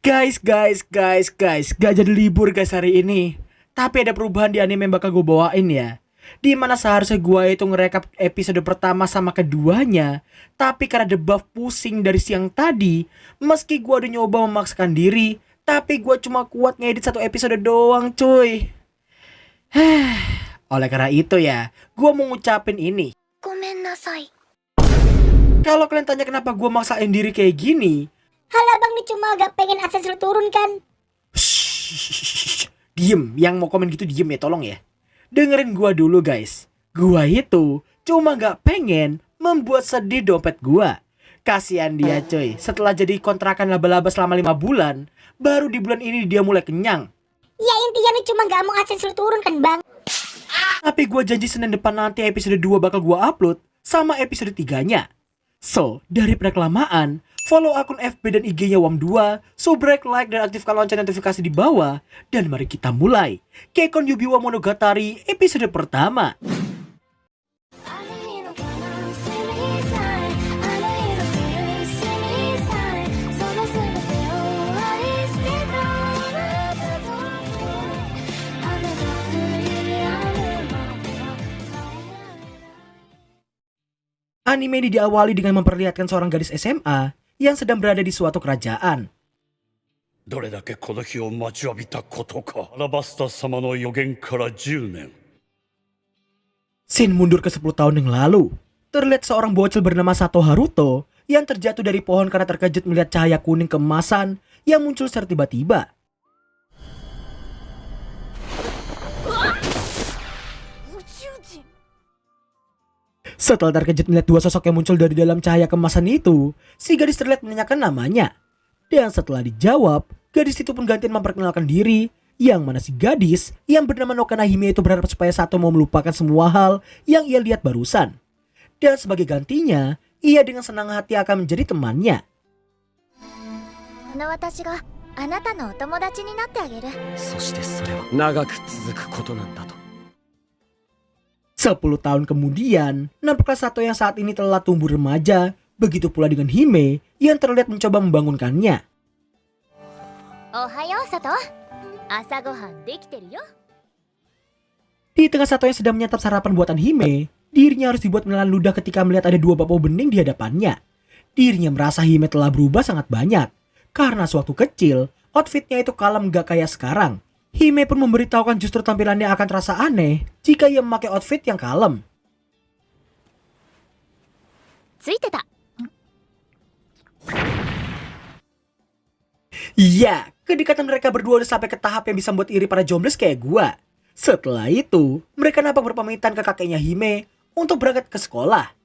Guys, gak jadi libur guys hari ini. Tapi ada perubahan di anime yang bakal gue bawain ya. Dimana seharusnya gue itu ngerekap episode pertama sama keduanya, tapi karena debuff pusing dari siang tadi, meski gue udah nyoba memaksakan diri, tapi gue cuma kuat ngedit satu episode doang cuy. Oleh karena itu ya, gue mau ngucapin ini. Kalau kalian tanya kenapa gue maksain diri kayak gini, Halah bang, nih cuma agak pengen akses lu turun kan. diem, yang mau komen gitu diem ya, tolong ya. Dengerin gua dulu guys. Gua itu cuma gak pengen membuat sedih dompet gua. Kasihan dia coy, setelah jadi kontrakan laba-laba selama 5 bulan, baru di bulan ini dia mulai kenyang. Ya intinya nih cuma gak mau akses lu turun kan bang. Tapi gua janji Senin depan nanti episode 2 bakal gua upload sama episode 3-nya. So, daripada kelamaan, follow akun FB dan IG-nya WAM2, subrek, like, dan aktifkan lonceng notifikasi di bawah. Dan mari kita mulai Kekkon Yubiwa Monogatari episode pertama. Anime ini diawali dengan memperlihatkan seorang gadis SMA yang sedang berada di suatu kerajaan. どれだけこの日を待ちわびたことか。アラバスタ様の予言から10年。 Scene mundur ke 10 tahun yang lalu. Terlihat seorang bocil bernama Sato Haruto yang terjatuh dari pohon karena terkejut melihat cahaya kuning keemasan yang muncul secara tiba-tiba. Setelah terkejut melihat dua sosok yang muncul dari dalam cahaya kemasan itu, si gadis terlihat menanyakan namanya. Dan setelah dijawab, gadis itu pun gantian memperkenalkan diri, yang mana si gadis yang bernama Nokana Hime itu berharap supaya Sato mau melupakan semua hal yang ia lihat barusan. Dan sebagai gantinya, ia dengan senang hati akan menjadi temannya. そしてそれは長く続くことなんだと。 10 tahun kemudian, nampaklah Sato yang saat ini telah tumbuh remaja, begitu pula dengan Hime yang terlihat mencoba membangunkannya. Ohayo Sato, asa gohan dekiteru yo. Di tengah Sato yang sedang menyantap sarapan buatan Hime, dirinya harus dibuat menelan ludah ketika melihat ada dua bapau bening di hadapannya. Dirinya merasa Hime telah berubah sangat banyak, karena sewaktu kecil, outfitnya itu kalem gak kayak sekarang. Hime pun memberitahukan justru tampilannya akan terasa aneh jika ia memakai outfit yang kalem. ついてた。 Iya, kedekatan mereka berdua udah sampai ke tahap yang bisa membuat iri para jomblos kayak gua. Setelah itu, mereka nampak berpamitan ke kakeknya Hime untuk berangkat ke sekolah.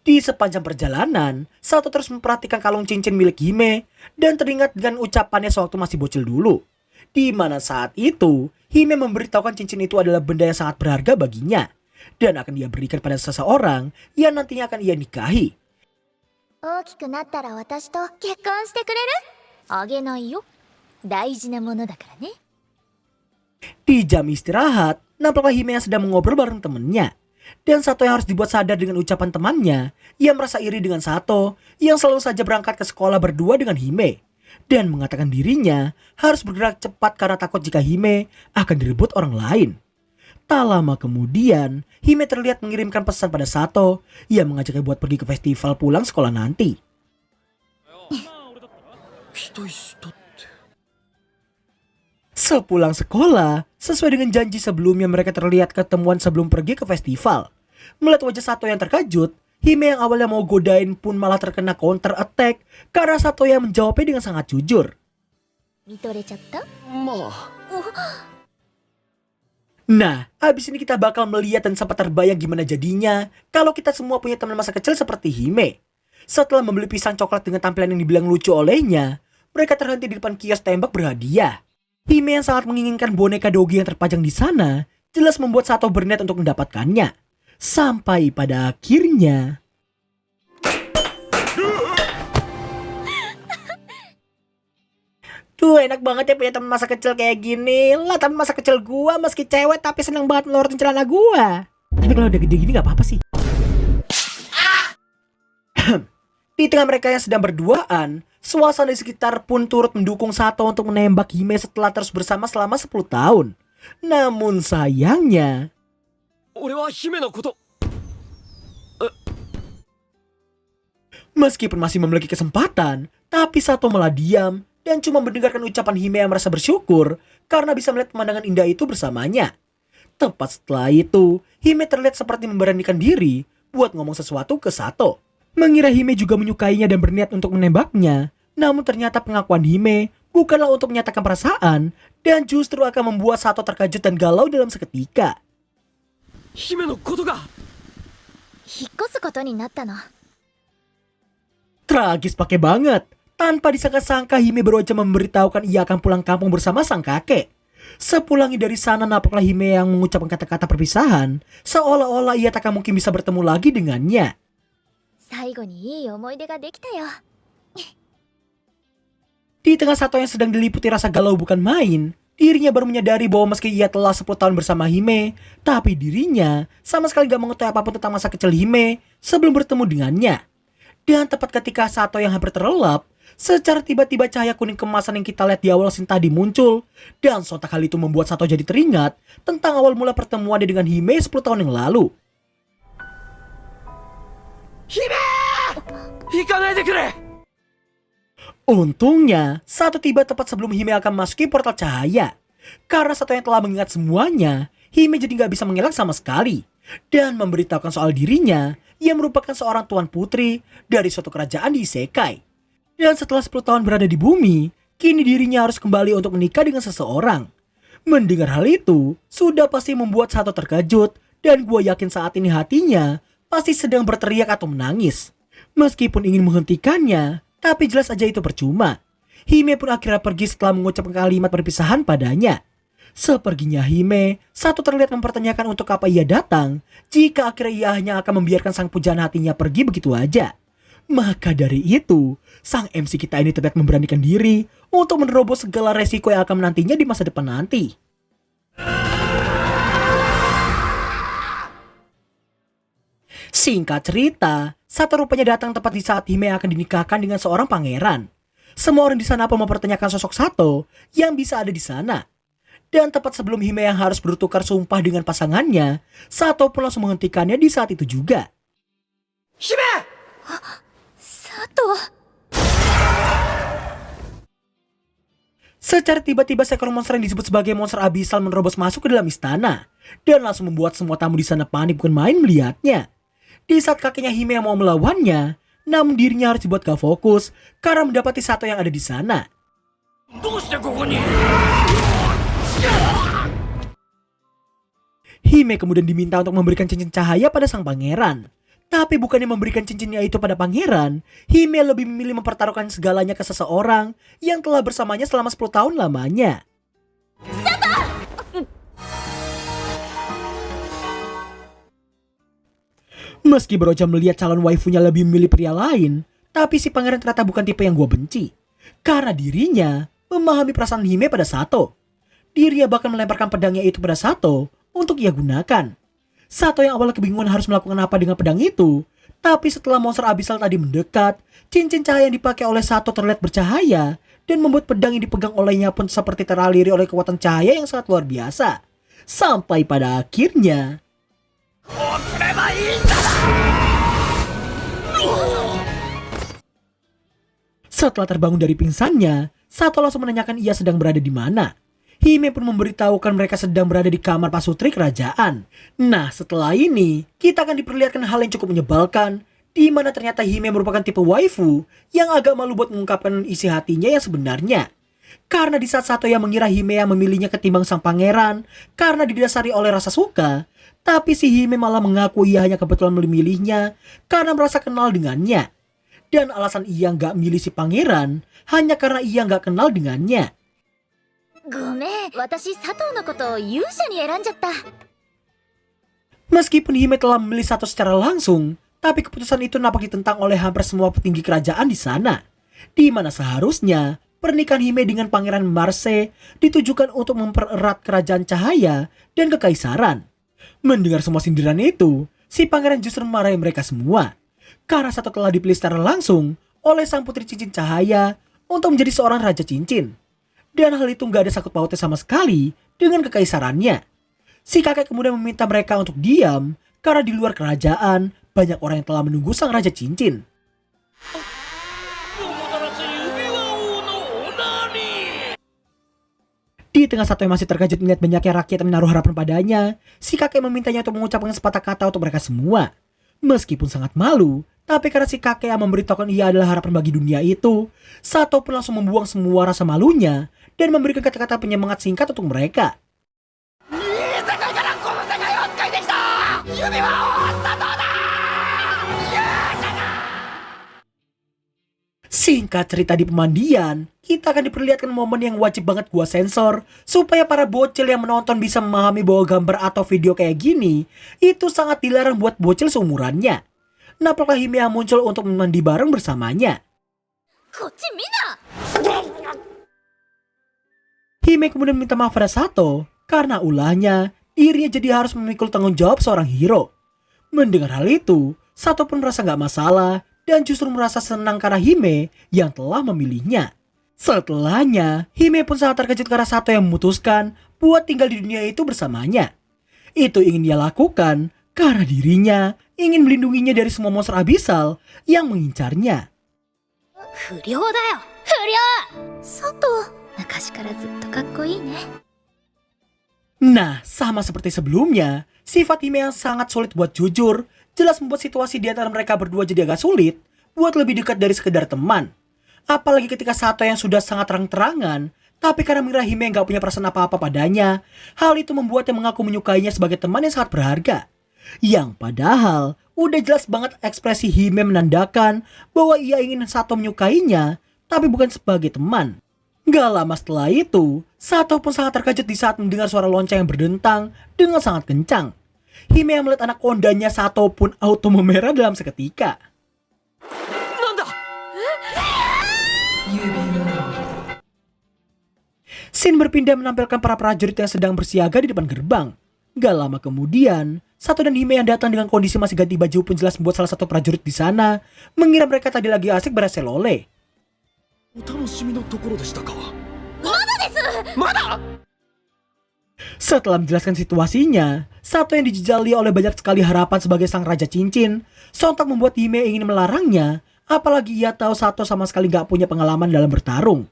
Di sepanjang perjalanan, Sato terus memperhatikan kalung cincin milik Hime dan teringat dengan ucapannya sewaktu masih bocil dulu. Di mana saat itu, Hime memberitahukan cincin itu adalah benda yang sangat berharga baginya dan akan ia berikan pada seseorang yang nantinya akan ia nikahi. 大きくなったら私と結婚してくれる？あげないよ。大事なものだからね。 Di jam istirahat, nampaklah Hime yang sedang mengobrol bareng temennya. Dan Sato yang harus dibuat sadar dengan ucapan temannya, ia merasa iri dengan Sato yang selalu saja berangkat ke sekolah berdua dengan Hime. Dan mengatakan dirinya harus bergerak cepat karena takut jika Hime akan direbut orang lain. Tak lama kemudian, Hime terlihat mengirimkan pesan pada Sato yang mengajaknya buat pergi ke festival pulang sekolah nanti. Sepulang sekolah, sesuai dengan janji sebelumnya mereka terlihat ketemuan sebelum pergi ke festival. Melihat wajah Sato yang terkejut, Hime yang awalnya mau godain pun malah terkena counter attack karena Sato yang menjawabnya dengan sangat jujur. 見とれちゃった？ まあ Nah, abis ini kita bakal melihat dan sempat terbayang gimana jadinya kalau kita semua punya teman masa kecil seperti Hime. Setelah membeli pisang coklat dengan tampilan yang dibilang lucu olehnya, mereka terhenti di depan kios tembak berhadiah. Hime yang sangat menginginkan boneka Dogi yang terpajang di sana jelas membuat Sato berniat untuk mendapatkannya. Sampai pada akhirnya... Duh, enak banget ya punya teman masa kecil kayak gini. Lah, tapi masa kecil gua meski cewek tapi seneng banget melorotin celana gua. Tapi kalau udah gede gini gak apa-apa sih. Di tengah mereka yang sedang berduaan, Suasana di sekitar pun turut mendukung Sato untuk menembak Hime setelah terus bersama selama 10 tahun. Namun sayangnya, 俺は姫のこと meskipun masih memiliki kesempatan, tapi Sato malah diam dan cuma mendengarkan ucapan Hime yang merasa bersyukur karena bisa melihat pemandangan indah itu bersamanya. Tepat setelah itu, Hime terlihat seperti memberanikan diri buat ngomong sesuatu ke Sato. Mengira Hime juga menyukainya dan berniat untuk menembaknya, namun ternyata pengakuan Hime bukanlah untuk menyatakan perasaan dan justru akan membuat Sato terkejut dan galau dalam seketika. 姫のことが 引っ越すことになったの。 Tragis pakai banget. Tanpa disangka-sangka Hime baru aja memberitahukan ia akan pulang kampung bersama sang kakek. Sepulangnya dari sana nampaklah Hime yang mengucapkan kata-kata perpisahan, seolah-olah ia tak akan mungkin bisa bertemu lagi dengannya. 最後にいい思い出ができたよ。 Di tengah Sato yang sedang diliputi rasa galau bukan main, dirinya baru menyadari bahwa meski ia telah 10 tahun bersama Hime, tapi dirinya sama sekali gak mengetahui apapun tentang masa kecil Hime sebelum bertemu dengannya. Dan tepat ketika Sato yang hampir terlelap, secara tiba-tiba cahaya kuning kemasan yang kita lihat di awal scene tadi muncul, dan sontak hal itu membuat Sato jadi teringat tentang awal mula pertemuannya dengan Hime 10 tahun yang lalu. 行かないでくれ Untungnya, Sato tiba tepat sebelum Hime akan memasuki portal cahaya. Karena Sato yang telah mengingat semuanya, Hime jadi gak bisa mengelak sama sekali. Dan memberitahukan soal dirinya, ia merupakan seorang tuan putri dari suatu kerajaan di Isekai. Dan setelah 10 tahun berada di bumi, kini dirinya harus kembali untuk menikah dengan seseorang. Mendengar hal itu, sudah pasti membuat Sato terkejut, dan gue yakin saat ini hatinya pasti sedang berteriak atau menangis. Meskipun ingin menghentikannya, tapi jelas aja itu percuma. Hime pun akhirnya pergi setelah mengucapkan kalimat perpisahan padanya. Seperginya Hime, Sato terlihat mempertanyakan untuk apa ia datang jika akhirnya ia hanya akan membiarkan sang pujaan hatinya pergi begitu aja. Maka dari itu, sang MC kita ini terlihat memberanikan diri untuk menerobos segala resiko yang akan menantinya di masa depan nanti. Singkat cerita, Sato rupanya datang tepat di saat Hime akan dinikahkan dengan seorang pangeran. Semua orang di sana pun mempertanyakan sosok Sato yang bisa ada di sana. Dan tepat sebelum Hime yang harus bertukar sumpah dengan pasangannya, Sato pun langsung menghentikannya di saat itu juga. 姫 Sato. Secara tiba-tiba seekor monster yang disebut sebagai monster abisal menerobos masuk ke dalam istana dan langsung membuat semua tamu di sana panik bukan main melihatnya. Di saat kakeknya Hime yang mau melawannya, namun dirinya harus dibuat gak fokus karena mendapati Sato yang ada di sana. どうしてここに Hime kemudian diminta untuk memberikan cincin cahaya pada sang pangeran. Tapi bukannya memberikan cincinnya itu pada pangeran, Hime lebih memilih mempertaruhkan segalanya ke seseorang yang telah bersamanya selama 10 tahun lamanya. Meski beroja melihat calon waifunya lebih memilih pria lain, tapi si pangeran ternyata bukan tipe yang gue benci. Karena dirinya memahami perasaan Hime pada Sato. Dirinya bahkan melemparkan pedangnya itu pada Sato untuk ia gunakan. Sato yang awalnya kebingungan harus melakukan apa dengan pedang itu, tapi setelah monster abisal tadi mendekat, cincin cahaya yang dipakai oleh Sato terlihat bercahaya dan membuat pedang yang dipegang olehnya pun seperti teraliri oleh kekuatan cahaya yang sangat luar biasa. Sampai pada akhirnya, setelah terbangun dari pingsannya, Sato langsung menanyakan ia sedang berada di mana. Hime pun memberitahukan mereka sedang berada di kamar pasutri kerajaan. Nah, setelah ini, kita akan diperlihatkan hal yang cukup menyebalkan, di mana ternyata Hime merupakan tipe waifu yang agak malu buat mengungkapkan isi hatinya yang sebenarnya. Karena di saat Sato yang mengira Hime yang memilihnya ketimbang sang pangeran karena didasari oleh rasa suka, tapi si Hime malah mengaku ia hanya kebetulan memilihnya karena merasa kenal dengannya. Dan alasan ia nggak milih si pangeran hanya karena ia nggak kenal dengannya. ごめん、私佐藤のことを勇者に選んじゃった。 Meskipun Hime telah memilih Sato secara langsung, tapi keputusan itu nampak ditentang oleh hampir semua petinggi kerajaan di sana. Di mana seharusnya pernikahan Hime dengan Pangeran Marse ditujukan untuk mempererat kerajaan cahaya dan kekaisaran. Mendengar semua sindiran itu, si pangeran justru memarahi mereka semua. Karena Sato telah dipilih secara langsung oleh sang putri cincin cahaya untuk menjadi seorang raja cincin. Dan hal itu gak ada sangkut pautnya sama sekali dengan kekaisarannya. Si kakek kemudian meminta mereka untuk diam karena di luar kerajaan banyak orang yang telah menunggu sang raja cincin. Di tengah Sato yang masih terkejut melihat banyaknya rakyat yang menaruh harapan padanya, si kakek memintanya untuk mengucapkan sepatah kata untuk mereka semua. Meskipun sangat malu, tapi karena si kakek yang memberitahukan ia adalah harapan bagi dunia itu, Sato pun langsung membuang semua rasa malunya dan memberikan kata-kata penyemangat singkat untuk mereka. Singkat cerita di pemandian, kita akan diperlihatkan momen yang wajib banget gua sensor supaya para bocil yang menonton bisa memahami bahwa gambar atau video kayak gini itu sangat dilarang buat bocil seumurannya. Nampaklah Hime yang muncul untuk mandi bareng bersamanya. Hime kemudian minta maaf pada Sato karena ulahnya dirinya jadi harus memikul tanggung jawab seorang hero. Mendengar hal itu, Sato pun merasa gak masalah dan justru merasa senang karena Hime yang telah memilihnya. Setelahnya, Hime pun sangat terkejut karena Sato yang memutuskan buat tinggal di dunia itu bersamanya. Itu ingin dia lakukan karena dirinya ingin melindunginya dari semua monster abisal yang mengincarnya. Nah, sama seperti sebelumnya, sifat Hime yang sangat sulit buat jujur jelas membuat situasi di antara mereka berdua jadi agak sulit buat lebih dekat dari sekedar teman. Apalagi ketika Sato yang sudah sangat terang-terangan, tapi karena mengira Hime gak punya perasaan apa-apa padanya, hal itu membuatnya mengaku menyukainya sebagai teman yang sangat berharga. Yang padahal udah jelas banget ekspresi Hime menandakan bahwa ia ingin Sato menyukainya, tapi bukan sebagai teman. Gak lama setelah itu, Sato pun sangat terkejut di saat mendengar suara lonceng yang berdentang dengan sangat kencang. Hime yang melihat anak kondanya Sato pun auto memerah dalam seketika. Scene berpindah menampilkan para prajurit yang sedang bersiaga di depan gerbang. Gak lama kemudian, Sato dan Hime yang datang dengan kondisi masih ganti baju pun jelas membuat salah satu prajurit di sana mengira mereka tadi lagi asik berhasil oleh. Setelah menjelaskan situasinya, Sato yang dijejali oleh banyak sekali harapan sebagai sang raja cincin sontak membuat Hime ingin melarangnya, apalagi ia tahu Sato sama sekali gak punya pengalaman dalam bertarung.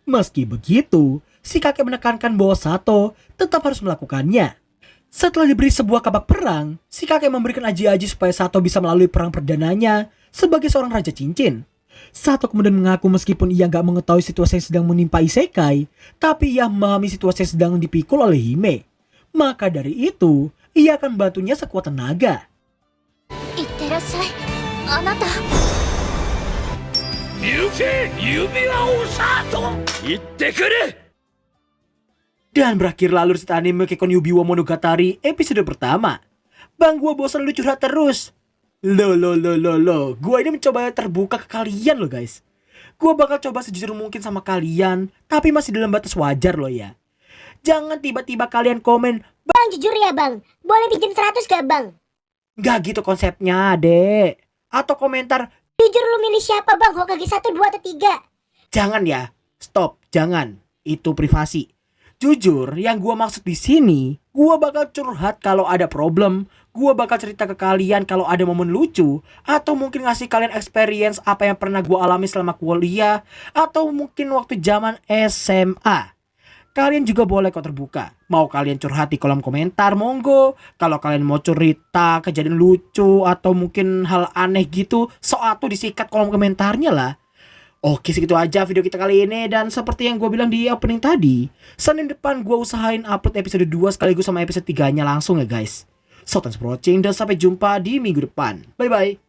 Meski begitu, si kakek menekankan bahwa Sato tetap harus melakukannya. Setelah diberi sebuah kabak perang, si kakek memberikan aji-aji supaya Sato bisa melalui perang perdananya sebagai seorang raja cincin. Sato kemudian mengaku meskipun ia gak mengetahui situasi yang sedang menimpa Isekai, tapi ia memahami situasi yang sedang dipikul oleh Hime. Maka dari itu, ia akan membantunya sekuat tenaga. Dan berakhir lalu cerita anime Kekkon Yubiwa Monogatari episode pertama. Bang, gua bosan lu curhat terus. Lo, gua ini mencoba terbuka ke kalian loh guys. Gua bakal coba sejujur mungkin sama kalian, tapi masih dalam batas wajar loh ya. Jangan tiba-tiba kalian komen, Bang, jujur ya bang, boleh pinjam 100 gak bang? gak gitu konsepnya dek. Atau komentar, Jujur lu milih siapa bang, Hokage 1, 2, atau 3? jangan ya, stop, jangan. Itu privasi. Jujur, yang gua maksud di sini, gua bakal curhat kalau ada problem, gua bakal cerita ke kalian kalau ada momen lucu, atau mungkin ngasih kalian experience apa yang pernah gua alami selama kuliah, atau mungkin waktu zaman SMA. Kalian juga boleh kok terbuka. Mau kalian curhat di kolom komentar, monggo. Kalau kalian mau cerita kejadian lucu atau mungkin hal aneh gitu, tuh disikat kolom komentarnya lah. Oke, segitu aja video kita kali ini. Dan seperti yang gue bilang di opening tadi, Senin depan gue usahain upload episode 2 sekaligus sama episode 3 nya langsung ya guys. So thanks for watching dan sampai jumpa di minggu depan. Bye bye.